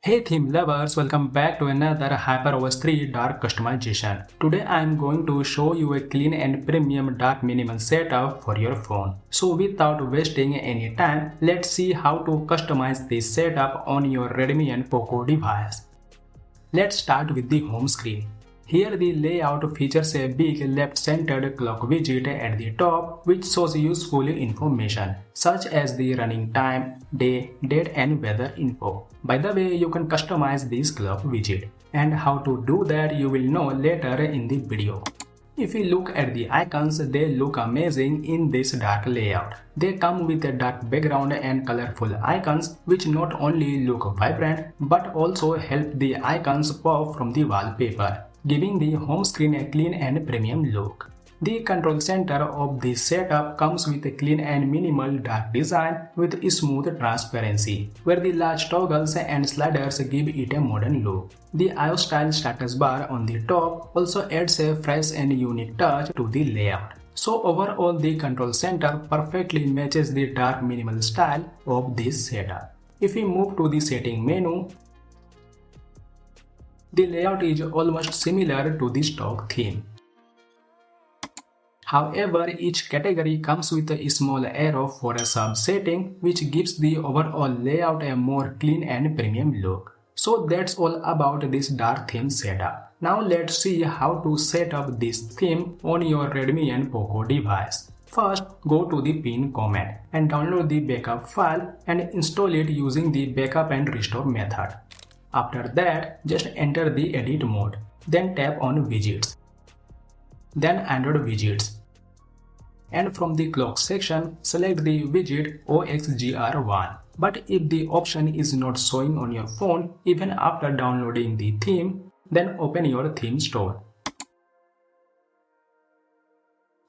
Hey theme lovers, welcome back to another HyperOS 3 dark customization. Today I am going to show you a clean and premium dark minimal setup for your phone. So without wasting any time, let's see how to customize this setup on your Redmi and Poco device. Let's start with the home screen. Here the layout features a big left-centered clock widget at the top which shows useful information such as the running time, day, date and weather info. By the way, you can customize this clock widget, and how to do that you will know later in the video. If you look at the icons, they look amazing in this dark layout. They come with a dark background and colorful icons which not only look vibrant but also help the icons pop from the wallpaper, giving the home screen a clean and premium look. The control center of this setup comes with a clean and minimal dark design with smooth transparency, where the large toggles and sliders give it a modern look. The iOS style status bar on the top also adds a fresh and unique touch to the layout. So overall, the control center perfectly matches the dark minimal style of this setup. If we move to the setting menu, the layout is almost similar to the stock theme. However, each category comes with a small arrow for a sub-setting which gives the overall layout a more clean and premium look. So that's all about this dark theme setup. Now let's see how to set up this theme on your Redmi and Poco device. First, go to the pin command and download the backup file and install it using the backup and restore method. After that, just enter the edit mode, then tap on widgets, then Android widgets, and from the clock section, select the widget OXGR1. But if the option is not showing on your phone even after downloading the theme, then open your theme store.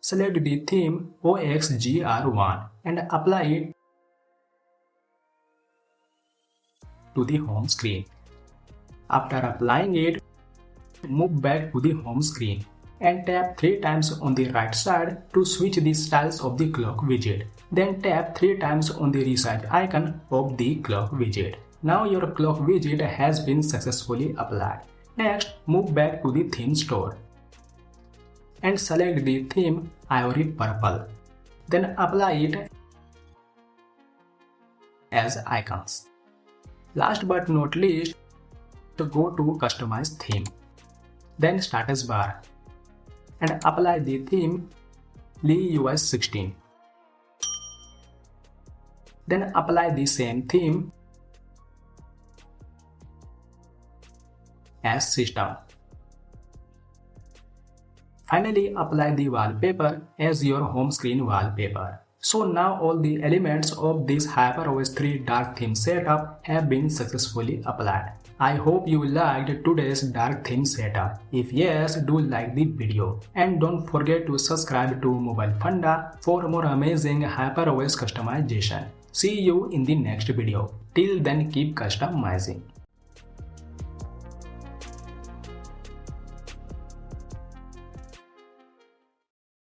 Select the theme OXGR1 and apply it to the home screen. After applying it, move back to the home screen and tap 3 times on the right side to switch the styles of the clock widget. Then tap 3 times on the resize icon of the clock widget. Now your clock widget has been successfully applied. Next, move back to the theme store and select the theme Ivory Purple. Then apply it as icons. Last but not least, go to Customize Theme, then Status Bar, and apply the theme LeUI 16. Then apply the same theme as System. Finally, apply the wallpaper as your home screen wallpaper. So now all the elements of this HyperOS 3 dark theme setup have been successfully applied. I hope you liked today's dark theme setup. If yes, do like the video. And don't forget to subscribe to Mobile Funda for more amazing HyperOS customization. See you in the next video. Till then, keep customizing.